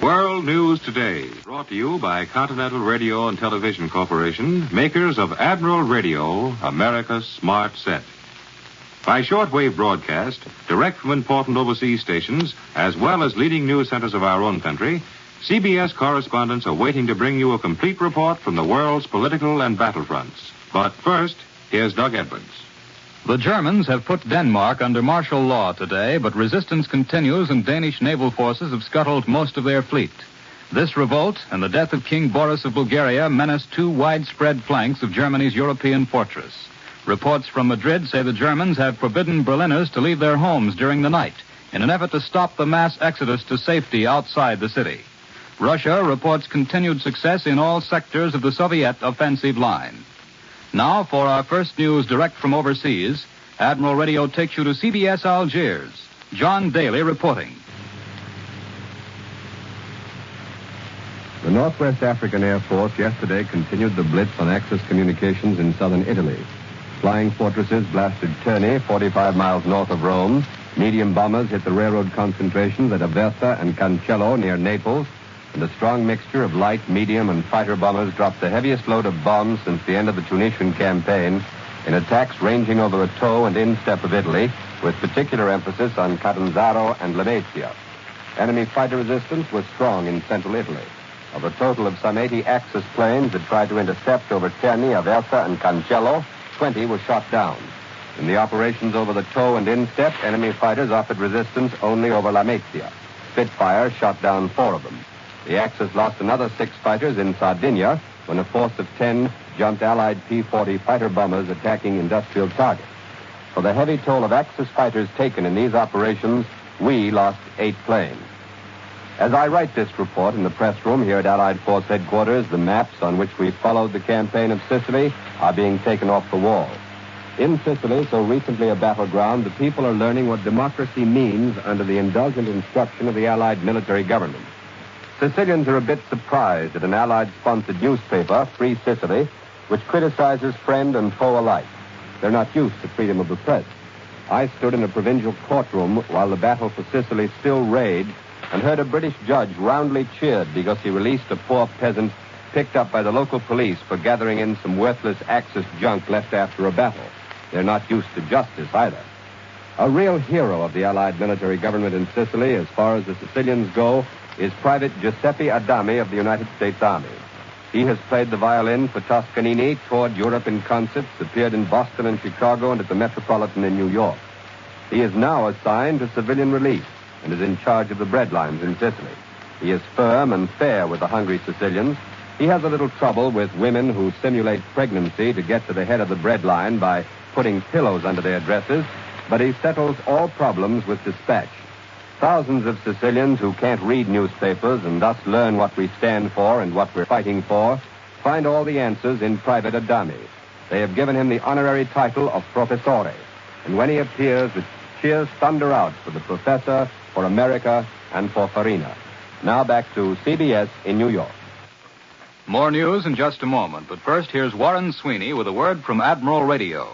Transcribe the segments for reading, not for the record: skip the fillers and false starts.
World News Today, brought to you by Continental Radio and Television Corporation, makers of Admiral Radio, America's smart set. By shortwave broadcast, direct from important overseas stations, as well as leading news centers of our own country, CBS correspondents are waiting to bring you a complete report from the world's political and battlefronts. But first, here's Doug Edwards. The Germans have put Denmark under martial law today, but resistance continues and Danish naval forces have scuttled most of their fleet. This revolt and the death of King Boris of Bulgaria menace two widespread flanks of Germany's European fortress. Reports from Madrid say the Germans have forbidden Berliners to leave their homes during the night in an effort to stop the mass exodus to safety outside the city. Russia reports continued success in all sectors of the Soviet offensive line. Now, for our first news direct from overseas, Admiral Radio takes you to CBS Algiers. John Daly reporting. The Northwest African Air Force yesterday continued the blitz on Axis communications in southern Italy. Flying fortresses blasted Terni, 45 miles north of Rome. Medium bombers hit the railroad concentrations at Aversa and Cancello near Naples. And a strong mixture of light, medium, and fighter bombers dropped the heaviest load of bombs since the end of the Tunisian campaign in attacks ranging over a toe and instep of Italy, with particular emphasis on Catanzaro and Lamezia. Enemy fighter resistance was strong in central Italy. Of a total of some 80 Axis planes that tried to intercept over Terni, Aversa, and Cancello, 20 were shot down. In the operations over the toe and instep, enemy fighters offered resistance only over Lamezia. Spitfire shot down 4 of them. The Axis lost another 6 fighters in Sardinia when a force of 10 jumped Allied P-40 fighter bombers attacking industrial targets. For the heavy toll of Axis fighters taken in these operations, we lost 8 planes. As I write this report in the press room here at Allied Force Headquarters, the maps on which we followed the campaign of Sicily are being taken off the wall. In Sicily, so recently a battleground, the people are learning what democracy means under the indulgent instruction of the Allied military government. Sicilians are a bit surprised at an Allied-sponsored newspaper, Free Sicily, which criticizes friend and foe alike. They're not used to freedom of the press. I stood in a provincial courtroom while the battle for Sicily still raged and heard a British judge roundly cheered because he released a poor peasant picked up by the local police for gathering in some worthless Axis junk left after a battle. They're not used to justice either. A real hero of the Allied military government in Sicily, as far as the Sicilians go, is Private Giuseppe Adami of the United States Army. He has played the violin for Toscanini, toured Europe in concerts, appeared in Boston and Chicago and at the Metropolitan in New York. He is now assigned to civilian relief and is in charge of the bread lines in Sicily. He is firm and fair with the hungry Sicilians. He has a little trouble with women who simulate pregnancy to get to the head of the bread line by putting pillows under their dresses, but he settles all problems with dispatch. Thousands of Sicilians who can't read newspapers and thus learn what we stand for and what we're fighting for find all the answers in Private Adami. They have given him the honorary title of Professore, and when he appears, the cheers thunder out for the professor, for America, and for Farina. Now back to CBS in New York. More news in just a moment, but first here's Warren Sweeney with a word from Admiral Radio.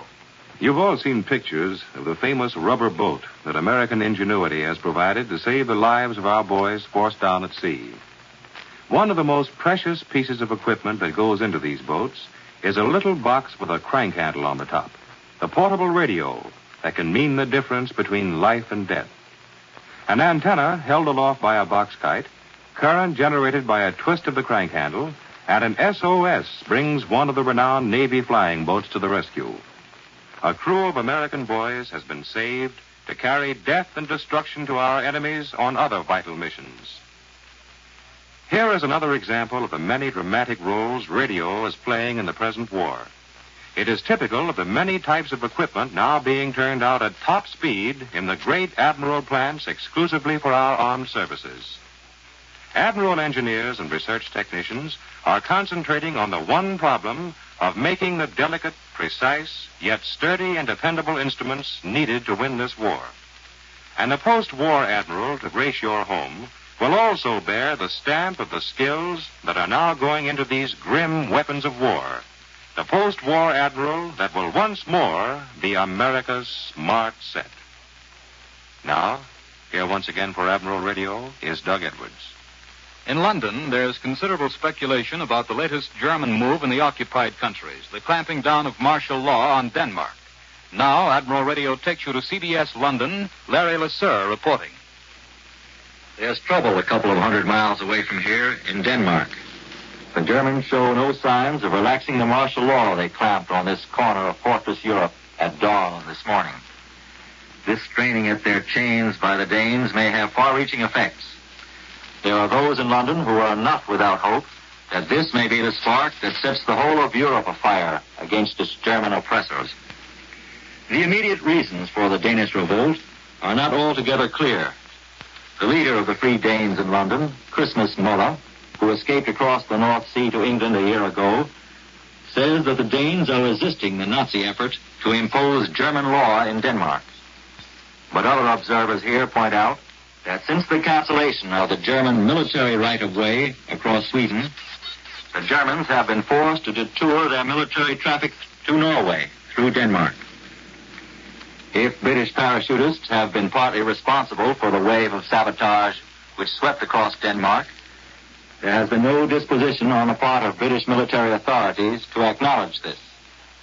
You've all seen pictures of the famous rubber boat that American ingenuity has provided to save the lives of our boys forced down at sea. One of the most precious pieces of equipment that goes into these boats is a little box with a crank handle on the top, the portable radio that can mean the difference between life and death. An antenna held aloft by a box kite, current generated by a twist of the crank handle, and an SOS brings one of the renowned Navy flying boats to the rescue. A crew of American boys has been saved to carry death and destruction to our enemies on other vital missions. Here is another example of the many dramatic roles radio is playing in the present war. It is typical of the many types of equipment now being turned out at top speed in the great Admiral plants exclusively for our armed services. Admiral engineers and research technicians are concentrating on the one problem of making the delicate, precise, yet sturdy and dependable instruments needed to win this war. And the post-war Admiral to grace your home will also bear the stamp of the skills that are now going into these grim weapons of war. The post-war Admiral that will once more be America's smart set. Now, here once again for Admiral Radio is Doug Edwards. In London, there's considerable speculation about the latest German move in the occupied countries, the clamping down of martial law on Denmark. Now, Admiral Radio takes you to CBS London. Larry Lasser reporting. There's trouble a couple of 100 miles away from here in Denmark. The Germans show no signs of relaxing the martial law they clamped on this corner of Fortress Europe at dawn this morning. This straining at their chains by the Danes may have far-reaching effects. There are those in London who are not without hope that this may be the spark that sets the whole of Europe afire against its German oppressors. The immediate reasons for the Danish revolt are not altogether clear. The leader of the Free Danes in London, Christmas Muller, who escaped across the North Sea to England a year ago, says that the Danes are resisting the Nazi effort to impose German law in Denmark. But other observers here point out that since the cancellation of the German military right-of-way across Sweden, the Germans have been forced to detour their military traffic to Norway through Denmark. If British parachutists have been partly responsible for the wave of sabotage which swept across Denmark, there has been no disposition on the part of British military authorities to acknowledge this.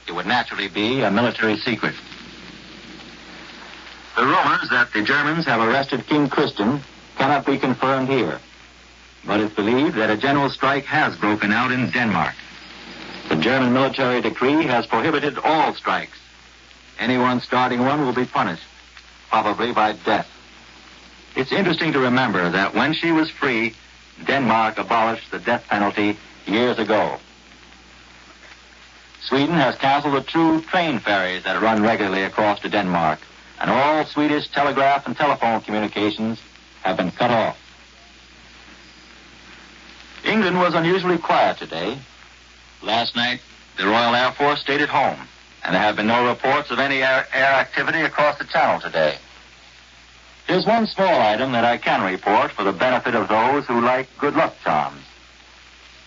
It would naturally be a military secret. The rumors that the Germans have arrested King Christian cannot be confirmed here, but it's believed that a general strike has broken out in Denmark. The German military decree has prohibited all strikes. Anyone starting one will be punished, probably by death. It's interesting to remember that when she was free, Denmark abolished the death penalty years ago. Sweden has canceled the two train ferries that run regularly across to Denmark, and all Swedish telegraph and telephone communications have been cut off. England was unusually quiet today. Last night, the Royal Air Force stayed at home, and there have been no reports of any air activity across the Channel today. Here's one small item that I can report for the benefit of those who like good luck charms.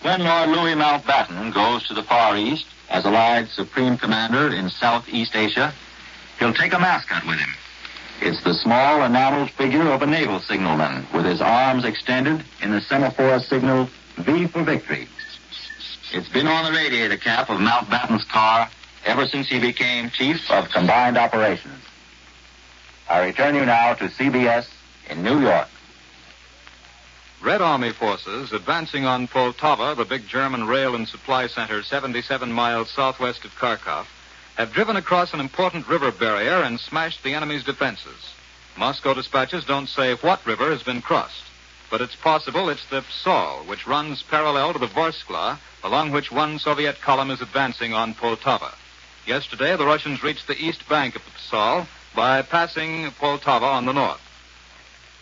When Lord Louis Mountbatten goes to the Far East as Allied Supreme Commander in Southeast Asia, he'll take a mascot with him. It's the small enameled figure of a naval signalman with his arms extended in the semaphore signal V for victory. It's been on the radiator cap of Mountbatten's car ever since he became Chief of Combined Operations. I return you now to CBS in New York. Red Army forces advancing on Poltava, the big German rail and supply center 77 miles southwest of Kharkov, have driven across an important river barrier and smashed the enemy's defenses. Moscow dispatches don't say what river has been crossed, but it's possible it's the Psol, which runs parallel to the Vorskla, along which one Soviet column is advancing on Poltava. Yesterday, the Russians reached the east bank of the Psol by passing Poltava on the north.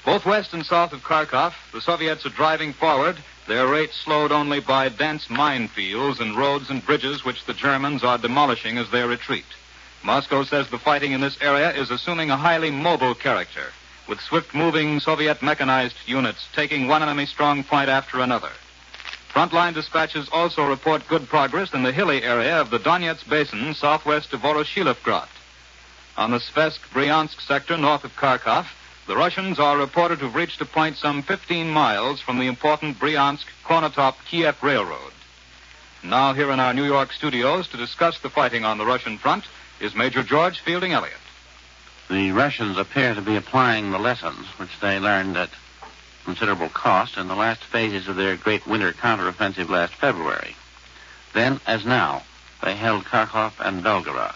Both west and south of Kharkov, the Soviets are driving forward, their rate slowed only by dense minefields and roads and bridges which the Germans are demolishing as they retreat. Moscow says the fighting in this area is assuming a highly mobile character, with swift-moving Soviet mechanized units taking one enemy strong point after another. Frontline dispatches also report good progress in the hilly area of the Donetsk Basin southwest of Voroshilivgrad. On the Svesk-Bryansk sector north of Kharkov, the Russians are reported to have reached a point some 15 miles from the important Bryansk-Konotop-Kiev Railroad. Now here in our New York studios to discuss the fighting on the Russian front is Major George Fielding Elliott. The Russians appear to be applying the lessons which they learned at considerable cost in the last phases of their great winter counteroffensive last February. Then, as now, they held Kharkov and Belgorod.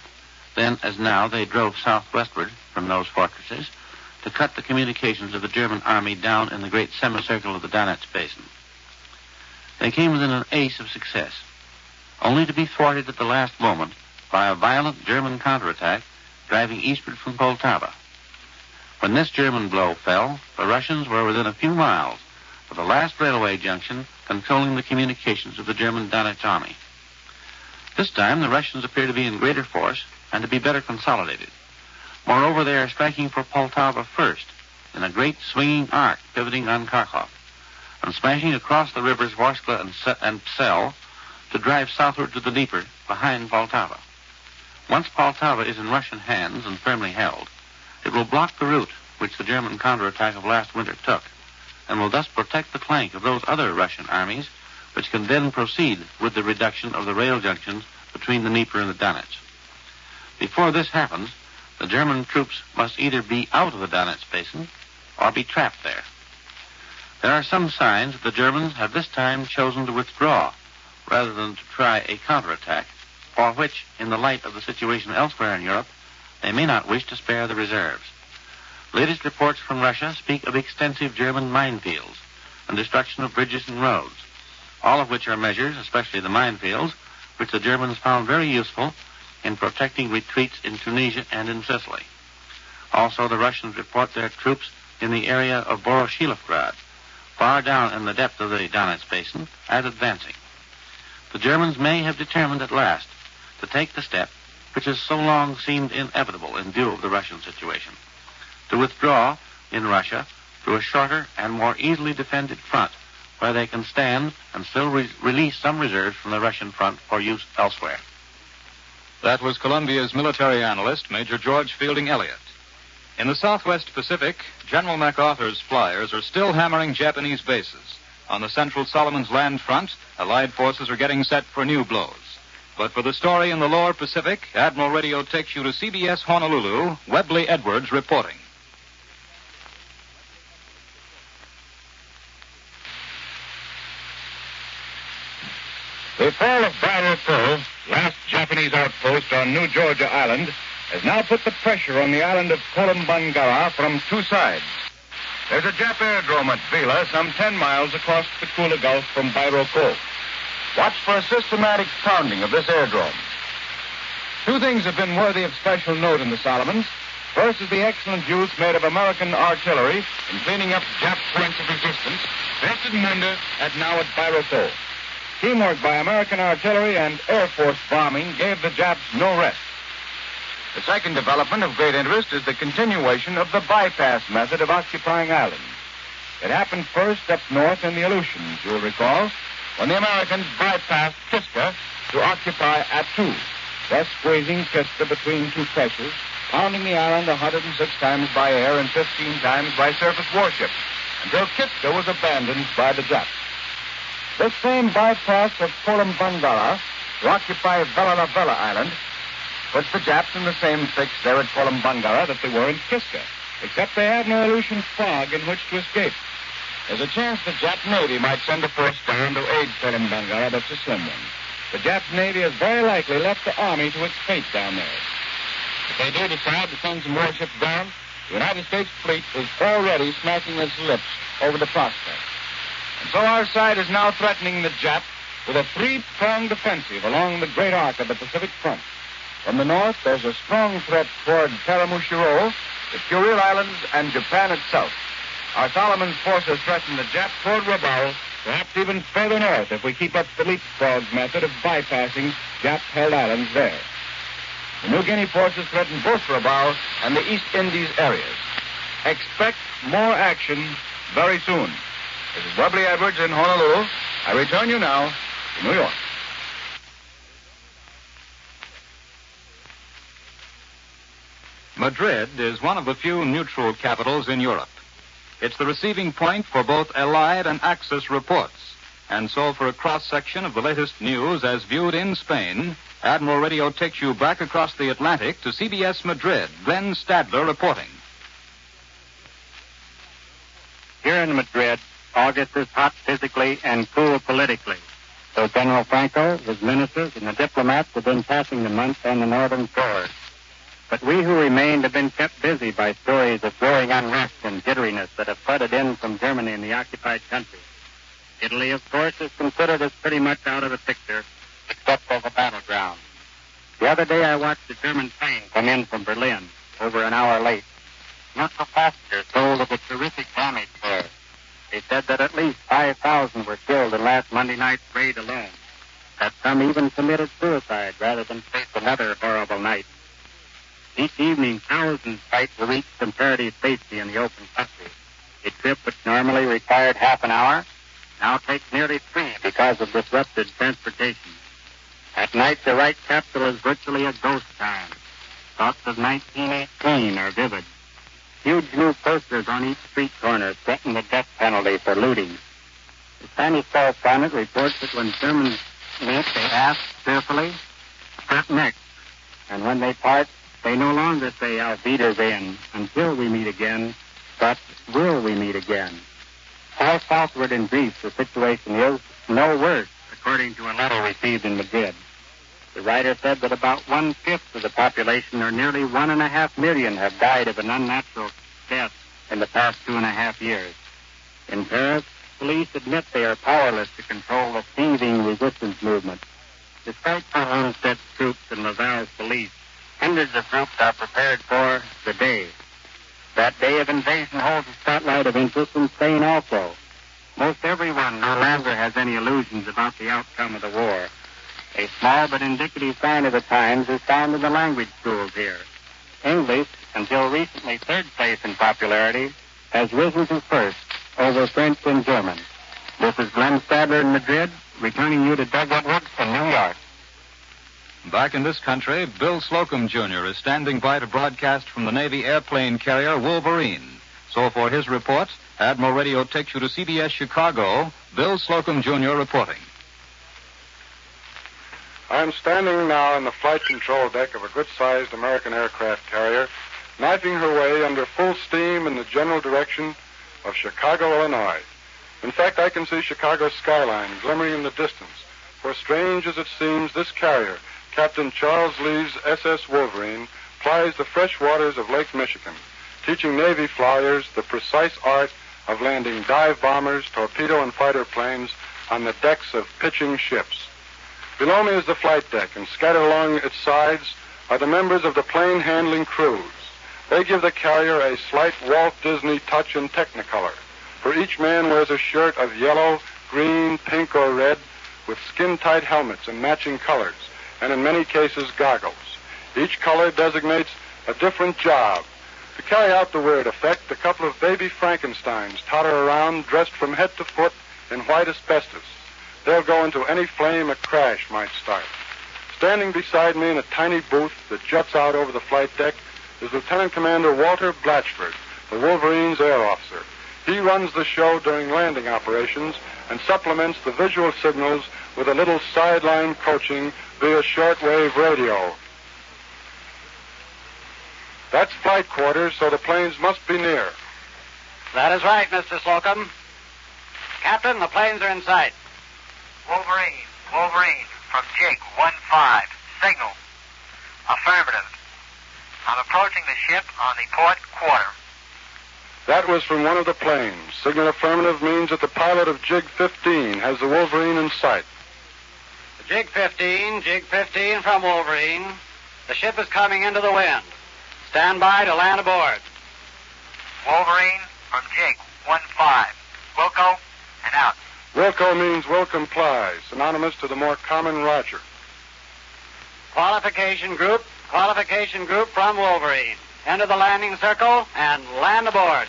Then, as now, they drove southwestward from those fortresses to cut the communications of the German army down in the great semicircle of the Donetsk Basin. They came within an ace of success, only to be thwarted at the last moment by a violent German counterattack driving eastward from Poltava. When this German blow fell, the Russians were within a few miles of the last railway junction controlling the communications of the German Donetsk army. This time, the Russians appear to be in greater force and to be better consolidated. Moreover, they are striking for Poltava first, in a great swinging arc pivoting on Kharkov, and smashing across the rivers Vorskla and Psel to drive southward to the Dnieper behind Poltava. Once Poltava is in Russian hands and firmly held, it will block the route which the German counterattack of last winter took, and will thus protect the flank of those other Russian armies, which can then proceed with the reduction of the rail junctions between the Dnieper and the Donets. Before this happens, the German troops must either be out of the Donets Basin or be trapped there. There are some signs that the Germans have this time chosen to withdraw rather than to try a counterattack, for which, in the light of the situation elsewhere in Europe, they may not wish to spare the reserves. Latest reports from Russia speak of extensive German minefields and destruction of bridges and roads, all of which are measures, especially the minefields, which the Germans found very useful in protecting retreats in Tunisia and in Sicily. Also, the Russians report their troops in the area of Boroshilovgrad, far down in the depth of the Donets Basin, as advancing. The Germans may have determined at last to take the step which has so long seemed inevitable in view of the Russian situation, to withdraw in Russia to a shorter and more easily defended front where they can stand and still release some reserves from the Russian front for use elsewhere. That was Columbia's military analyst, Major George Fielding Elliott. In the Southwest Pacific, General MacArthur's flyers are still hammering Japanese bases. On the Central Solomons Land front, Allied forces are getting set for new blows. But for the story in the Lower Pacific, Admiral Radio takes you to CBS Honolulu, Webley Edwards reporting. The fall of Barrow Cove, last Japanese outpost on New Georgia Island, has now put the pressure on the island of Kolombangara from two sides. There's a Jap aerodrome at Vila, some 10 miles across the Kula Gulf from Barrow Cove. Watch for a systematic pounding of this aerodrome. Two things have been worthy of special note in the Solomons. First is the excellent use made of American artillery in cleaning up Jap points of resistance, first at Munda and now at Barrow Cove. Teamwork by American artillery and Air Force bombing gave the Japs no rest. The second development of great interest is the continuation of the bypass method of occupying islands. It happened first up north in the Aleutians, you'll recall, when the Americans bypassed Kiska to occupy Attu, thus squeezing Kiska between two pressures, pounding the island 106 times by air and 15 times by surface warships, until Kiska was abandoned by the Japs. This same bypass of Kolombangara to occupy Vela Vela Island puts the Japs in the same fix there at Kolombangara that they were in Kiska, except they have no Aleutian fog in which to escape. There's a chance the Jap Navy might send a force down to aid Kolombangara, that's a slim one. The Jap Navy has very likely left the Army to its fate down there. If they do decide to send some warships down, the United States fleet is already smacking its lips over the prospect. And so our side is now threatening the Jap with a three-pronged offensive along the great arc of the Pacific front. From the north, there's a strong threat toward Paramushiro, the Kuril Islands, and Japan itself. Our Solomons forces threaten the Jap toward Rabaul, perhaps even further north if we keep up the leapfrog method of bypassing Jap-held islands there. The New Guinea forces threaten both Rabaul and the East Indies areas. Expect more action very soon. This is Webley Edwards in Honolulu. I return you now to New York. Madrid is one of the few neutral capitals in Europe. It's the receiving point for both Allied and Axis reports. And so for a cross-section of the latest news as viewed in Spain, Admiral Radio takes you back across the Atlantic to CBS Madrid. Glenn Stadler reporting. Here in Madrid, August is hot physically and cool politically. So General Franco, his ministers, and the diplomats have been passing the month on the northern shores. But we who remained have been kept busy by stories of growing unrest and jitteriness that have flooded in from Germany and the occupied countries. Italy, of course, is considered as pretty much out of the picture, except as a battleground. The other day I watched a German plane come in from Berlin, over an hour late. Neutral passengers told of the terrific damage there. They said that at least 5,000 were killed in last Monday night's raid alone, that some even committed suicide rather than face another horrible night. Each evening, thousands fight to reach comparative safety in the open country. A trip which normally required half an hour now takes nearly 3 because of disrupted transportation. At night, the right capsule is virtually a ghost town. Thoughts of 1918 are vivid. Huge new posters on each street corner threaten the death penalty for looting. The Spanish correspondent reports that when Germans meet, they ask fearfully, "What next?" And when they part, they no longer say, "Auf Wiedersehen," until we meet again, but will we meet again? Far southward in Greece, the situation is no worse, according to a letter received in Madrid. The writer said that about 1/5 of the population, or nearly 1.5 million, have died of an unnatural death in the past 2.5 years. In Paris, police admit they are powerless to control the seething resistance movement. Despite Perron's troops and Laval's police, hundreds of groups are prepared for the day. That day of invasion holds a spotlight of interest in Spain also. Most everyone no longer has any illusions about the outcome of the war. A small but indicative sign of the times is found in the language schools here. English, until recently third place in popularity, has risen to first over French and German. This is Glenn Stadler in Madrid, returning you to Doug Edwards in New York. Back in this country, Bill Slocum, Jr. is standing by to broadcast from the Navy airplane carrier Wolverine. So for his report, Admiral Radio takes you to CBS Chicago. Bill Slocum, Jr. reporting. I'm standing now in the flight control deck of a good-sized American aircraft carrier, knifing her way under full steam in the general direction of Chicago, Illinois. In fact, I can see Chicago's skyline glimmering in the distance, for strange as it seems, this carrier, Captain Charles Lee's SS Wolverine, plies the fresh waters of Lake Michigan, teaching Navy flyers the precise art of landing dive bombers, torpedo and fighter planes on the decks of pitching ships. Below me is the flight deck, and scattered along its sides are the members of the plane handling crews. They give the carrier a slight Walt Disney touch in Technicolor, for each man wears a shirt of yellow, green, pink, or red, with skin-tight helmets and matching colors, and in many cases goggles. Each color designates a different job. To carry out the weird effect, a couple of baby Frankensteins totter around dressed from head to foot in white asbestos. They'll go into any flame a crash might start. Standing beside me in a tiny booth that juts out over the flight deck is Lieutenant Commander Walter Blatchford, the Wolverine's air officer. He runs the show during landing operations and supplements the visual signals with a little sideline coaching via shortwave radio. That's flight quarters, so the planes must be near. That is right, Mr. Slocum. Captain, the planes are in sight. Wolverine, from Jake 1-5, signal. Affirmative. I'm approaching the ship on the port quarter. That was from one of the planes. Signal affirmative means that the pilot of Jig 15 has the Wolverine in sight. Jig 15 from Wolverine. The ship is coming into the wind. Stand by to land aboard. Wolverine, from Jake 1-5, Wilco, and out. Wilco means will comply, synonymous to the more common Roger. Qualification group from Wolverine. Enter the landing circle and land aboard.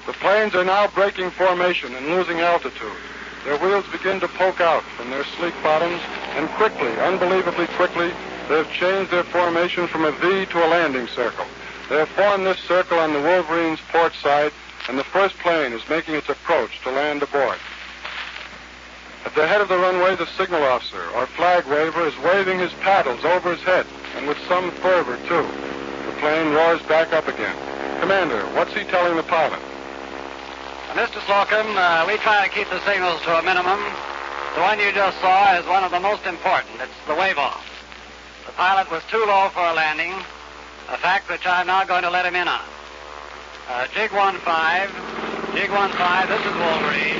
The planes are now breaking formation and losing altitude. Their wheels begin to poke out from their sleek bottoms, and quickly, unbelievably quickly, they have changed their formation from a V to a landing circle. They have formed this circle on the Wolverine's port side, and the first plane is making its approach to land aboard. At the head of the runway, the signal officer, or flag waver, is waving his paddles over his head, and with some fervor, too. The plane roars back up again. Commander, what's he telling the pilot? Mr. Slocum, we try to keep the signals to a minimum. The one you just saw is one of the most important. It's the wave-off. The pilot was too low for a landing, a fact which I'm now going to let him in on. Jig 1-5, this is Wolverine.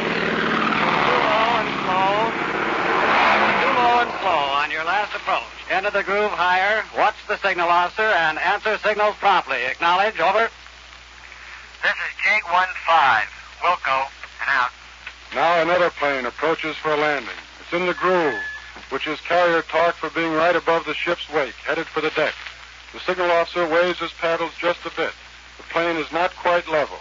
Too low and slow on your last approach. Enter the groove higher, watch the signal officer, and answer signals promptly. Acknowledge, over. This is Jig 1-5, Wilco, and out. Now another plane approaches for a landing. It's in the groove, which is carrier talk for being right above the ship's wake, headed for the deck. The signal officer waves his paddles just a bit. The plane is not quite level.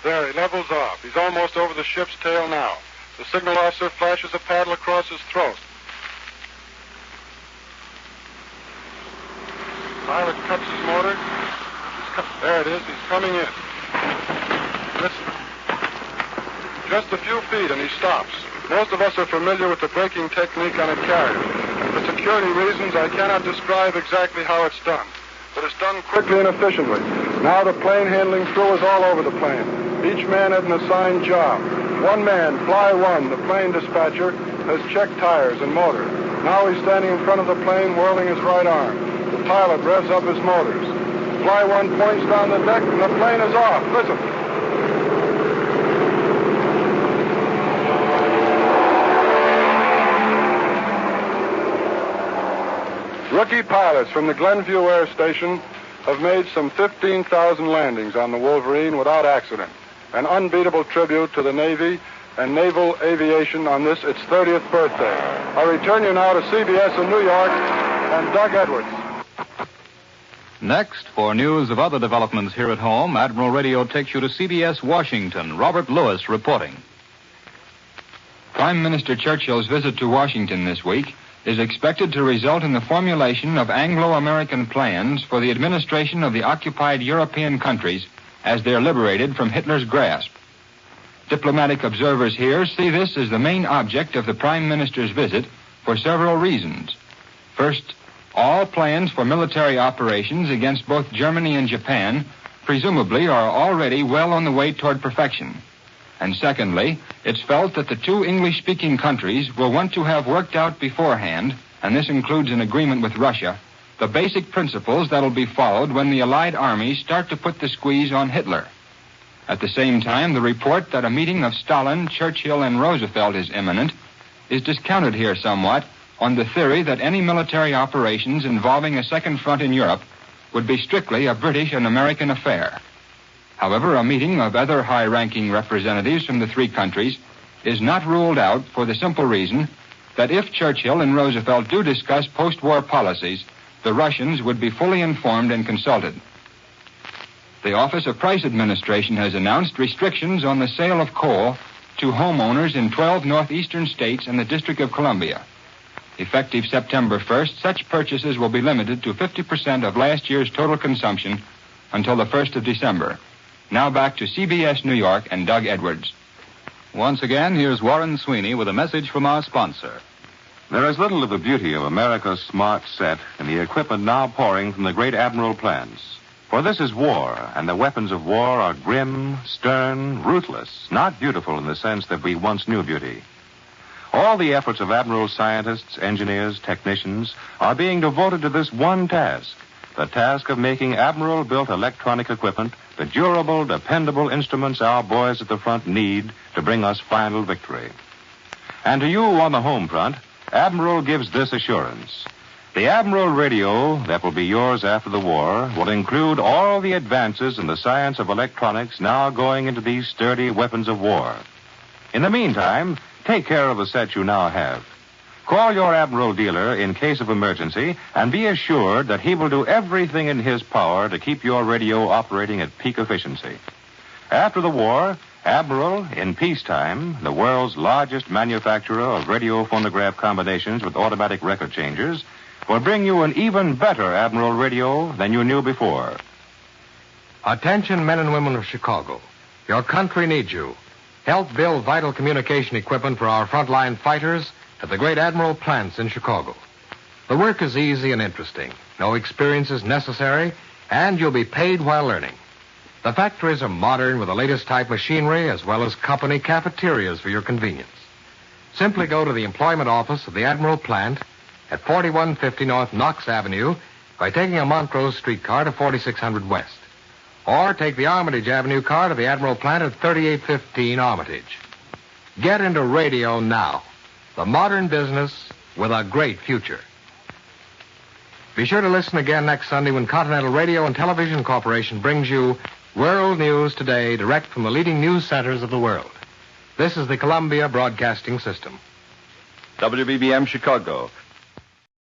There, he levels off. He's almost over the ship's tail now. The signal officer flashes a paddle across his throat. The pilot cuts his motor. There it is. He's coming in. Listen. Just a few feet and he stops. Most of us are familiar with the braking technique on a carrier. For security reasons, I cannot describe exactly how it's done. But it's done quickly and efficiently. Now the plane handling crew is all over the plane. Each man has an assigned job. One man, Fly 1, the plane dispatcher, has checked tires and motor. Now he's standing in front of the plane whirling his right arm. The pilot revs up his motors. Fly 1 points down the deck and the plane is off. Listen. Rookie pilots from the Glenview Air Station have made some 15,000 landings on the Wolverine without accident. An unbeatable tribute to the Navy and naval aviation on this, its 30th birthday. I return you now to CBS in New York and Doug Edwards. Next, for news of other developments here at home, Admiral Radio takes you to CBS Washington. Robert Lewis reporting. Prime Minister Churchill's visit to Washington this week is expected to result in the formulation of Anglo-American plans for the administration of the occupied European countries as they're liberated from Hitler's grasp. Diplomatic observers here see this as the main object of the Prime Minister's visit for several reasons. First, all plans for military operations against both Germany and Japan presumably are already well on the way toward perfection. And secondly, it's felt that the two English-speaking countries will want to have worked out beforehand, and this includes an agreement with Russia, the basic principles that'll be followed when the Allied armies start to put the squeeze on Hitler. At the same time, the report that a meeting of Stalin, Churchill, and Roosevelt is imminent is discounted here somewhat on the theory that any military operations involving a second front in Europe would be strictly a British and American affair. However, a meeting of other high-ranking representatives from the three countries is not ruled out for the simple reason that if Churchill and Roosevelt do discuss post-war policies, the Russians would be fully informed and consulted. The Office of Price Administration has announced restrictions on the sale of coal to homeowners in 12 northeastern states and the District of Columbia. Effective September 1st, such purchases will be limited to 50% of last year's total consumption until the 1st of December. Now back to CBS New York and Doug Edwards. Once again, here's Warren Sweeney with a message from our sponsor. There is little of the beauty of America's smart set in the equipment now pouring from the great admiral plants. For this is war, and the weapons of war are grim, stern, ruthless, not beautiful in the sense that we once knew beauty. All the efforts of admiral scientists, engineers, technicians are being devoted to this one task, the task of making admiral-built electronic equipment the durable, dependable instruments our boys at the front need to bring us final victory. And to you on the home front, Admiral gives this assurance. The Admiral radio that will be yours after the war will include all the advances in the science of electronics now going into these sturdy weapons of war. In the meantime, take care of the set you now have. Call your Admiral dealer in case of emergency and be assured that he will do everything in his power to keep your radio operating at peak efficiency. After the war, Admiral, in peacetime, the world's largest manufacturer of radio phonograph combinations with automatic record changers, will bring you an even better Admiral radio than you knew before. Attention, men and women of Chicago. Your country needs you. Help build vital communication equipment for our frontline fighters at the great Admiral plants in Chicago. The work is easy and interesting. No experience is necessary, and you'll be paid while learning. The factories are modern with the latest type machinery as well as company cafeterias for your convenience. Simply go to the employment office of the Admiral plant at 4150 North Knox Avenue by taking a Montrose streetcar to 4600 West. Or take the Armitage Avenue car to the Admiral plant at 3815 Armitage. Get into radio now. The modern business with a great future. Be sure to listen again next Sunday when Continental Radio and Television Corporation brings you World News Today, direct from the leading news centers of the world. This is the Columbia Broadcasting System. WBBM Chicago.